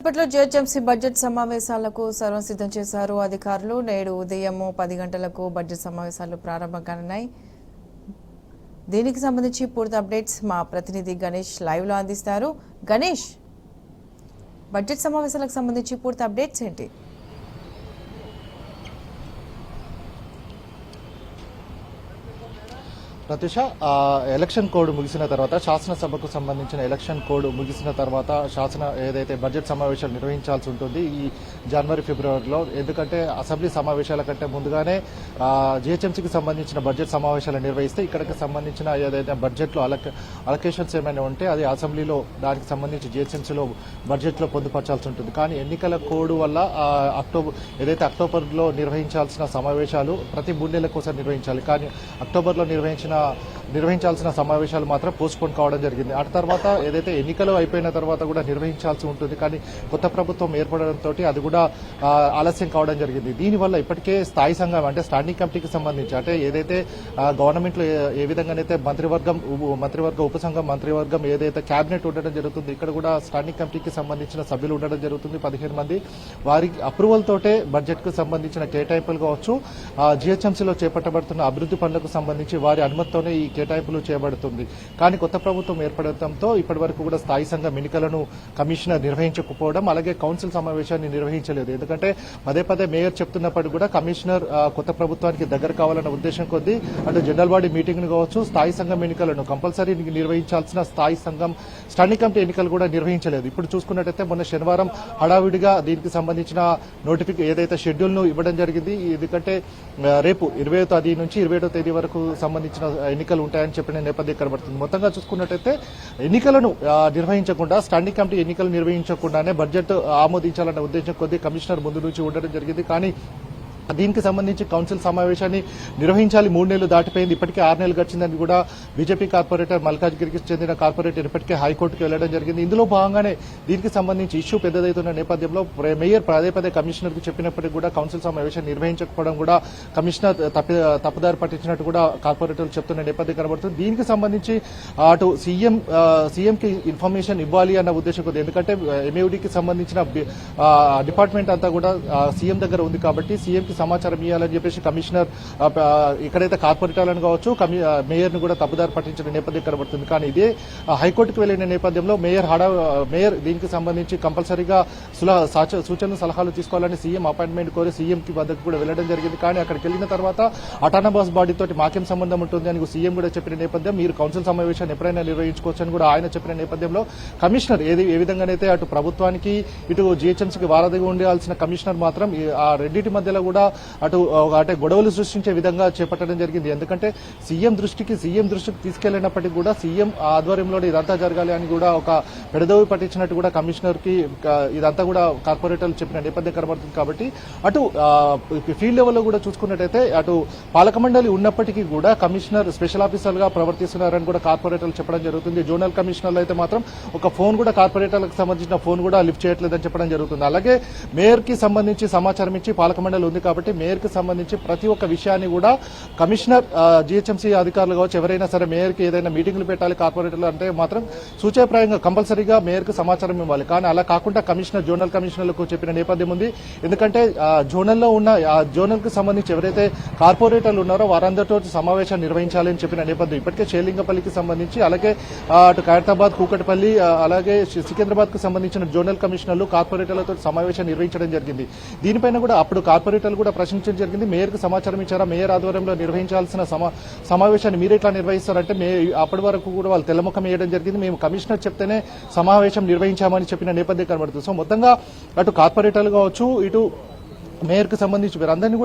ఇప్పట్లో GHMC budget సమావేశాలకు సర్వం సిద్ధం చేశారు అధికారులు. నేడు ఉదయం 10 గంటలకు బడ్జెట్ సమావేశాలు ప్రారంభం కానున్నాయి. దీనికి సంబంధించి పూర్తి అప్డేట్స్ మా ప్రతినిధి గణేష్ లైవ్ లో అందిస్తారు. గణేష్, బడ్జెట్ సమావేశాలకు సంబంధించి పూర్తి అప్డేట్స్ ఏంటి? ప్రత్యూష, ఎలక్షన్ కోడ్ ముగిసిన తర్వాత శాసనసభకు సంబంధించిన ఎలక్షన్ కోడ్ ముగిసిన తర్వాత ఏదైతే బడ్జెట్ సమావేశాలు నిర్వహించాల్సి ఉంటుంది ఈ జనవరి ఫిబ్రవరిలో. ఎందుకంటే అసెంబ్లీ సమావేశాల కంటే ముందుగానే జిహెచ్ఎంసీకి సంబంధించిన బడ్జెట్ సమావేశాలు నిర్వహిస్తే ఇక్కడికి సంబంధించిన ఏదైతే బడ్జెట్లో అలొకేషన్స్ ఏమైనా ఉంటే అది అసెంబ్లీలో దానికి సంబంధించి జిహెచ్ఎంసీలో బడ్జెట్లో పొందుపరచాల్సి ఉంటుంది. కానీ ఎన్నికల కోడ్ వల్ల అక్టోబర్లో నిర్వహించాల్సిన సమావేశాలు ప్రతి 3 నెలల కోసం నిర్వహించాలి. కానీ అక్టోబర్లో నిర్వహించాల్సిన సమావేశాలు మాత్రం పోస్ట్పోన్ కావడం జరిగింది. ఆ తర్వాత ఏదైతే ఎన్నికలు అయిపోయిన తర్వాత కూడా నిర్వహించాల్సి ఉంటుంది. కానీ కొత్త ప్రభుత్వం ఏర్పడడంతో అది కూడా ఆలస్యం కావడం జరిగింది. దీనివల్ల ఇప్పటికే స్థాయి సంఘం అంటే స్టాండింగ్ కమిటీకి సంబంధించి అంటే ఏదైతే గవర్నమెంట్ లో ఏ విధంగానైతే మంత్రివర్గ ఉపసంఘం మంత్రివర్గం ఏదైతే కేబినెట్ ఉండడం జరుగుతుంది, ఇక్కడ కూడా స్టాండింగ్ కమిటీకి సంబంధించిన సభ్యులు ఉండడం జరుగుతుంది 15 మంది. వారి అప్రూవల్ తోటే బడ్జెట్ కు సంబంధించిన కేటాయింపులు కావచ్చు, జిహెచ్ఎంసీలో చేపట్టబడుతున్న అభివృద్ధి పనులకు సంబంధించి వారి అనుమతితోనే ఈ కేటాయింపులు చేయబడుతుంది. కానీ కొత్త ప్రభుత్వం ఏర్పడటంతో ఇప్పటి వరకు కూడా స్థాయి సంఘం ఎన్నికలను కమిషనర్ నిర్వహించకపోవడం, అలాగే కౌన్సిల్ సమావేశాన్ని నిర్వహించలేదు. ఎందుకంటే పదే మేయర్ చెప్తున్నప్పటికీ కూడా కమిషనర్ కొత్త ప్రభుత్వానికి దగ్గర కావాలన్న ఉద్దేశం కొద్దీ అటు జనరల్ బాడీ మీటింగ్ ను కావచ్చు, స్థాయి సంఘం ఎన్నికలను కంపల్సరీ నిర్వహించాల్సిన స్థాయి సంఘం స్టాండింగ్ కమిటీ ఎన్నికలు కూడా నిర్వహించలేదు. ఇప్పుడు చూసుకున్నట్టయితే మొన్న శనివారం హడావిడిగా దీనికి సంబంధించిన ఏదైతే షెడ్యూల్ ను ఇవ్వడం జరిగింది. ఎందుకంటే రేపు 20వ తేదీ నుంచి 27వ తేదీ వరకు సంబంధించిన ఎన్నికలు ఉంటాయని చెప్పిన నేపథ్యం కనబడుతుంది. మొత్తంగా చూసుకున్నట్టయితే ఎన్నికలను నిర్వహించకుండా స్టాండింగ్ కమిటీ ఎన్నికలు నిర్వహించకుండానే బడ్జెట్ ఆమోదించాలన్న ఉద్దేశం కొద్దీ కమిషనర్ ముందు నుంచి ఉండడం జరిగింది. కానీ దీనికి సంబంధించి కౌన్సిల్ సమావేశాన్ని నిర్వహించాలి. 3 నెలలు దాటిపోయింది, ఇప్పటికే 6 నెలలు గడిచిందని కూడా బీజేపీ కార్పొరేటర్ మల్కాజ్గిరికి చెందిన కార్పొరేటర్ ఇప్పటికే హైకోర్టుకు వెళ్లడం జరిగింది. ఇందులో భాగంగానే దీనికి సంబంధించి ఇష్యూ పెద్దదవుతున్న నేపథ్యంలో మేయర్ పదే కమిషనర్ కు చెప్పినప్పటికీ కూడా కౌన్సిల్ సమావేశం నిర్వహించకపోవడం కూడా కమిషనర్ తప్పుదారి పట్టించినట్టు కూడా కార్పొరేటర్లు చెప్తున్న నేపథ్యం కనబడుతుంది. దీనికి సంబంధించి అటు సీఎంకి ఇన్ఫర్మేషన్ ఇవ్వాలి అన్న ఉద్దేశం కొద్ది, ఎందుకంటే ఎంఏడికి సంబంధించిన డిపార్ట్మెంట్ అంతా కూడా సీఎం దగ్గర ఉంది కాబట్టి సీఎంకి సమాచారం ఇవ్వాలని చెప్పేసి కమిషనర్ ఇక్కడైతే కార్పొరేటర్లను కావచ్చు మేయర్ ను కూడా తప్పుదారి పట్టించిన నేపథ్యం కనబడుతుంది. కానీ ఇదే హైకోర్టుకు వెళ్లిన నేపథ్యంలో మేయర్ దీనికి సంబంధించి కంపల్సరీగా సూచనలు సలహాలు తీసుకోవాలని సీఎం అపాయింట్మెంట్ కోరి సీఎం కి వద్దకు కూడా వెళ్లడం జరిగింది. కానీ అక్కడికి వెళ్లిన తర్వాత అటానమస్ బాడీ తోటి మాకేం సంబంధం ఉంటుంది అని సీఎం కూడా చెప్పిన నేపథ్యం, మీరు కౌన్సిల్ సమావేశాన్ని ఎప్పుడైనా నిర్వహించుకోవచ్చు అని కూడా ఆయన చెప్పిన నేపథ్యంలో కమిషనర్ ఏ విధంగానైతే అటు ప్రభుత్వానికి ఇటు జిహెచ్ఎంసీకి వారధిగా ఉండాల్సిన కమిషనర్ మాత్రం ఆ రెండింటి మధ్యలో కూడా అంటే గొడవలు సృష్టించే విధంగా చేపట్టడం జరిగింది. ఎందుకంటే సీఎం దృష్టికి తీసుకెళ్లినప్పటికీ కూడా సీఎం ఆధ్వర్యంలో ఇదంతా జరగాలి అని కూడా ఒక పెడదవి పట్టించినట్టు కూడా కమిషనర్ కి ఇదంతా కూడా కార్పొరేటర్లు చెప్పిన నేపథ్యం కనబడుతుంది. కాబట్టి అటు ఫీల్డ్ లెవెల్లో కూడా చూసుకున్నట్టయితే అటు పాలక మండలి ఉన్నప్పటికీ కూడా కమిషనర్ స్పెషల్ ఆఫీసర్ గా ప్రవర్తిస్తున్నారని కూడా కార్పొరేటర్లు చెప్పడం జరుగుతుంది. జోనల్ కమిషనర్లు అయితే మాత్రం ఒక ఫోన్ కూడా కార్పొరేటర్లకు సంబంధించిన ఫోన్ కూడా లిఫ్ట్ చేయట్లేదని చెప్పడం జరుగుతుంది. అలాగే మేయర్ కి సంబంధించి సమాచారం ఇచ్చి పాలక మండలి ఉంది కాబట్టి మేయర్ కి సంబంధించి ప్రతి ఒక్క విషయాన్ని కూడా కమిషనర్ జిహెచ్ఎంసీ అధికారులు కావచ్చు ఎవరైనా సరే మేయర్ కి ఏదైనా మీటింగ్లు పెట్టాలి కార్పొరేటర్లు అంటే మాత్రం సూచయప్రాయంగా కంపల్సరీగా మేయర్ కు సమాచారం ఇవ్వాలి. కానీ అలా కాకుండా జోనల్ కమిషనర్లకు చెప్పిన నేపథ్యం ఉంది. ఎందుకంటే జోనల్లో ఉన్న జోనల్ కు సంబంధించి ఎవరైతే కార్పొరేటర్లు ఉన్నారో వారందరితో సమావేశాన్ని నిర్వహించాలని చెప్పిన నేపథ్యం ఇప్పటికే షేర్లింగపల్లికి సంబంధించి అలాగే అటు ఖైరతాబాద్ కూకట్పల్లి అలాగే సికింద్రాబాద్ కు సంబంధించిన జోనల్ కమిషనర్లు కార్పొరేటర్లతో సమావేశం నిర్వహించడం జరిగింది. దీనిపైన కూడా అప్పుడు కార్పొరేటర్లు కూడా ప్రశ్నించడం జరిగింది. మేయర్ కు సమాచారం ఇచ్చారా, మేయర్ ఆధ్వర్యంలో నిర్వహించాల్సిన సమావేశాన్ని మీరు ఎట్లా నిర్వహిస్తారంటే అప్పటి వరకు కూడా వాళ్ళు తెల్లముఖం వేయడం జరిగింది. మేము కమిషనర్ చెప్తేనే సమావేశం నిర్వహించామని చెప్పిన నేపథ్యం కనబడుతుంది. సో మొత్తంగా అటు కార్పొరేటర్లు కావచ్చు ఇటు మేయర్ కు సంబంధించి వారందరినీ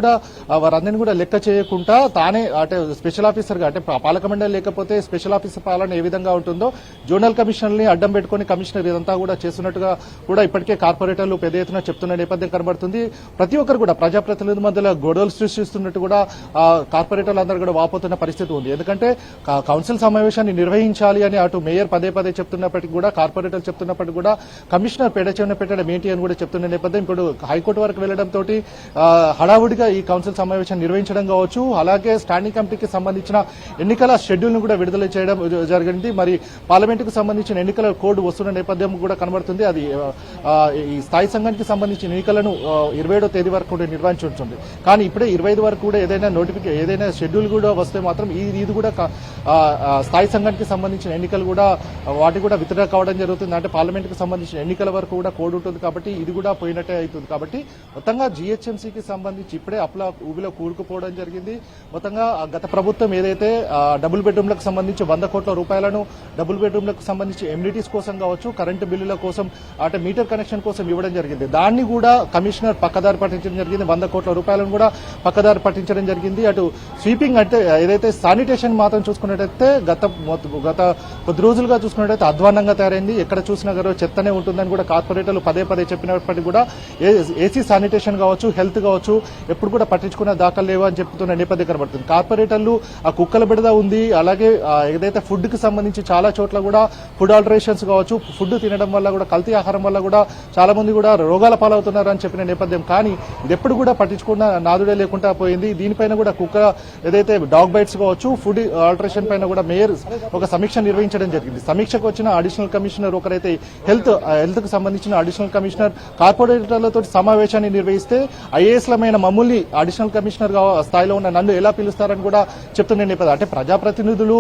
కూడా లెక్క చేయకుండా తానే అంటే స్పెషల్ ఆఫీసర్ గా అంటే పాలక మండలి లేకపోతే స్పెషల్ ఆఫీసర్ పాలన ఏ విధంగా ఉంటుందో జోనల్ కమిషనర్ ని అడ్డం పెట్టుకుని కమిషనర్ ఇదంతా కూడా చేస్తున్నట్టుగా కూడా ఇప్పటికే కార్పొరేటర్లు పెద్ద ఎత్తున చెప్తున్న నేపథ్యం కనబడుతుంది. ప్రతి ఒక్కరు కూడా ప్రజాప్రతినిధుల మధ్యలో గొడవలు సృష్టిస్తున్నట్టు కూడా కార్పొరేటర్లు అందరూ కూడా వాపోతున్న పరిస్థితి ఉంది. ఎందుకంటే కౌన్సిల్ సమావేశాన్ని నిర్వహించాలి అని అటు మేయర్ పదే చెప్తున్నప్పటికీ కూడా కార్పొరేటర్లు చెప్తున్నప్పటికీ కూడా కమిషనర్ పెడచెవిన పెట్టడం ఏంటి అని కూడా చెప్తున్న నేపథ్యం ఇప్పుడు హైకోర్టు వరకు వెళ్లడంతో హడావుడిగా ఈ కౌన్సిల్ సమావేశం నిర్వహించడం కావచ్చు, అలాగే స్టాండింగ్ కమిటీకి సంబంధించిన ఎన్నికల షెడ్యూల్ ను కూడా విడుదల చేయడం జరిగింది. మరి పార్లమెంటుకు సంబంధించిన ఎన్నికల కోడ్ వస్తున్న నేపథ్యం కూడా కనబడుతుంది. అది ఈ స్థాయి సంఘానికి సంబంధించిన ఎన్నికలను 27వ తేదీ వరకు కూడా నిర్వహించుంటుంది. కానీ ఇప్పుడే 25 వరకు కూడా ఏదైనా షెడ్యూల్ కూడా వస్తే మాత్రం ఇది కూడా స్థాయి సంఘానికి సంబంధించిన ఎన్నికలు కూడా వాటి కూడా విత్డ్రా కావడం జరుగుతుంది. అంటే పార్లమెంట్కి సంబంధించిన ఎన్నికల వరకు కూడా కోడ్ ఉంటుంది కాబట్టి ఇది కూడా పోయినట్టే అవుతుంది. కాబట్టి మొత్తంగా జీహెచ్ఎంసీకి సంబంధించి ఇప్పుడే ఊబిలో కూరుకుపోవడం జరిగింది. మొత్తంగా గత ప్రభుత్వం ఏదైతే డబుల్ బెడ్రూమ్లకు సంబంధించి 100 కోట్ల రూపాయలను డబుల్ బెడ్రూమ్లకు సంబంధించి ఎమ్యూనిటీస్ కోసం కావచ్చు, కరెంటు బిల్లుల కోసం, అంటే మీటర్ కనెక్షన్ కోసం ఇవ్వడం జరిగింది. దాన్ని కూడా కమిషనర్ పక్కదారి పట్టించడం జరిగింది. 100 కోట్ల రూపాయలను కూడా పక్కదారి పట్టించడం జరిగింది. అటు స్వీపింగ్ అంటే ఏదైతే శానిటేషన్ మాత్రం చూసుకున్నట్టయితే గత కొద్ది రోజులుగా చూసుకున్నట్టయితే అధ్వానంగా తయారైంది. ఎక్కడ చూసినా గారో చెత్తనే ఉంటుందని కూడా కార్పొరేటర్లు పదే చెప్పినప్పటికీ కూడా ఏసీ శానిటేషన్ కావచ్చు, హెల్త్ కావచ్చు ఎప్పుడు కూడా పట్టించుకున్న దాఖలు లేవు అని చెప్తున్న నేపథ్యం కనబడుతుంది. కార్పొరేటర్లు ఆ కుక్కల బిడద ఉంది. అలాగే ఏదైతే ఫుడ్ కి సంబంధించి చాలా చోట్ల కూడా ఫుడ్ ఆల్టరేషన్స్ కావచ్చు, ఫుడ్ తినడం వల్ల కూడా కల్తీ ఆహారం వల్ల కూడా చాలా మంది కూడా రోగాల పాలవుతున్నారు అని చెప్పిన నేపథ్యం. కానీ ఇది ఎప్పుడు కూడా పట్టించుకున్న నాదుడే లేకుండా పోయింది. దీనిపైన కూడా కుక్క ఏదైతే డాగ్ బైట్స్ కావచ్చు, ఫుడ్ ఆల్టరేషన్ పైన కూడా మేయర్ ఒక సమీక్ష నిర్వహించడం జరిగింది. సమీక్షకు వచ్చిన అడిషనల్ కమిషనర్ ఒకరైతే హెల్త్ కు సంబంధించిన అడిషనల్ కమిషనర్ కార్పొరేటర్లతో సమావేశాన్ని నిర్వహిస్తే ఐఏఎస్లమైన మమ్మల్ని అడిషనల్ కమిషనర్ స్థాయిలో ఉన్న నన్ను ఎలా పిలుస్తారని కూడా చెప్తున్న నేపథ్యం. అంటే ప్రజాప్రతినిధులు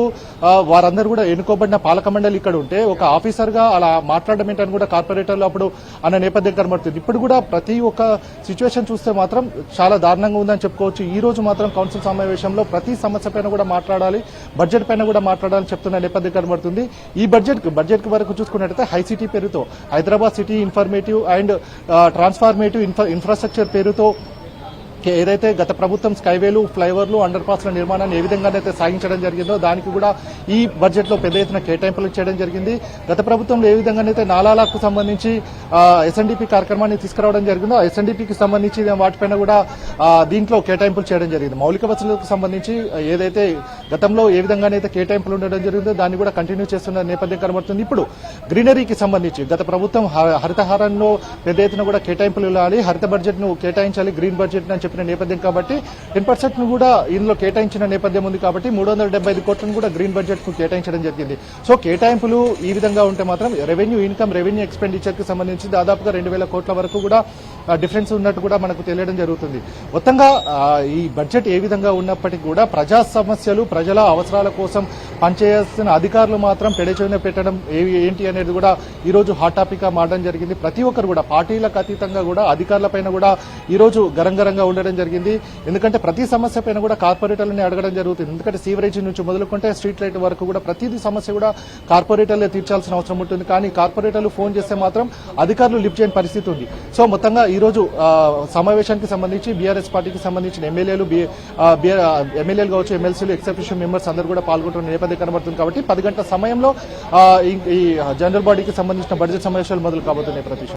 వారందరూ కూడా ఎన్నుకోబడిన పాలక మండలి ఇక్కడ ఉంటే ఒక ఆఫీసర్ గా అలా మాట్లాడడం ఏంటని కూడా కార్పొరేటర్లు అప్పుడు అన్న నేపథ్యం కనబడుతుంది. ఇప్పుడు కూడా ప్రతి ఒక్క సిచ్యువేషన్ చూస్తే మాత్రం చాలా దారుణంగా ఉందని చెప్పుకోవచ్చు. ఈ రోజు మాత్రం కౌన్సిల్ సమావేశంలో ప్రతి సమస్య పైన కూడా మాట్లాడాలి, బడ్జెట్ పైన కూడా మాట్లాడాలని చెప్తున్న నేపథ్యం కనబడుతుంది. ఈ బడ్జెట్ వరకు చూసుకున్నట్టయితే హై సిటీ పేరుతో Hyderabad city informative and transformative infrastructure పేరుతో ఏదైతే గత ప్రభుత్వం స్కైవేలు, ఫ్లైఓవర్లు, అండర్ పాస్ల నిర్మాణాన్ని ఏ విధంగానైతే సాగించడం జరిగిందో దానికి కూడా ఈ బడ్జెట్ లో పెద్ద ఎత్తున కేటాయింపులు చేయడం జరిగింది. గత ప్రభుత్వంలో ఏ విధంగానైతే నాలాలకు సంబంధించి ఎస్ఎన్డీపీ కార్యక్రమాన్ని తీసుకురావడం జరిగిందో ఎస్ఎన్డీపీకి సంబంధించి వాటిపైన కూడా దీంట్లో కేటాయింపులు చేయడం జరిగింది. మౌలిక వసతులకు సంబంధించి ఏదైతే గతంలో ఏ విధంగానైతే కేటాయింపులు ఉండడం జరిగిందో దాన్ని కూడా కంటిన్యూ చేస్తున్న నేపథ్యం కనబడుతుంది. ఇప్పుడు గ్రీనరీకి సంబంధించి గత ప్రభుత్వం హరితహారంలో పెద్ద ఎత్తున కూడా కేటాయింపులు ఇవ్వాలి, హరిత బడ్జెట్ ను కేటాయించాలి, గ్రీన్ బడ్జెట్ అని నేపథ్యం కాబట్టి 10% ను కూడా ఇందులో కేటాయించిన నేపథ్యం ఉంది. కాబట్టి 375 కోట్లను కూడా గ్రీన్ బడ్జెట్ కు కేటాయించడం జరిగింది. సో కేటాయింపులు ఈ విధంగా ఉంటే మాత్రం రెవెన్యూ ఎక్స్పెండిచర్ కి సంబంధించి దాదాపుగా 2000 కోట్ల వరకు కూడా డిఫరెన్స్ ఉన్నట్టు కూడా మనకు తెలియడం జరుగుతుంది. మొత్తంగా ఈ బడ్జెట్ ఏ విధంగా ఉన్నప్పటికీ కూడా ప్రజా సమస్యలు, ప్రజల అవసరాల కోసం పనిచేయాల్సిన అధికారులు మాత్రం పెడచెవిన పెట్టడం ఏంటి అనేది కూడా ఈ రోజు హాట్ టాపిక్ గా మారడం జరిగింది. ప్రతి ఒక్కరు కూడా పార్టీలకు అతీతంగా కూడా అధికారుల పైన కూడా ఈ రోజు గరంగరంగా ఉండడం జరిగింది. ఎందుకంటే ప్రతి సమస్య పైన కూడా కార్పొరేటర్లని అడగడం జరుగుతుంది. ఎందుకంటే సీవరేజ్ నుంచి మొదలుకుంటే స్ట్రీట్ లైట్ వరకు కూడా ప్రతిదీ సమస్య కూడా కార్పొరేటర్లే తీర్చాల్సిన అవసరం ఉంటుంది. కానీ కార్పొరేటర్లు ఫోన్ చేస్తే మాత్రం అధికారులు లిఫ్ట్ చేయని పరిస్థితి ఉంది. సో మొత్తంగా ఈ రోజు సమావేశానికి సంబంధించి బీఆర్ఎస్ పార్టీకి సంబంధించిన ఎమ్మెల్యేలు కావచ్చు, ఎమ్మెల్సీలు, ఎక్సెప్షన్ మెంబర్స్ అందరూ కూడా పాల్గొంటున్న నేపథ్యం కనబడుతుంది. కాబట్టి 10 గంటల సమయంలో ఈ జనరల్ బాడీకి సంబంధించిన బడ్జెట్ సమావేశాలు మొదలు కాబోతున్నాయి. ప్రతి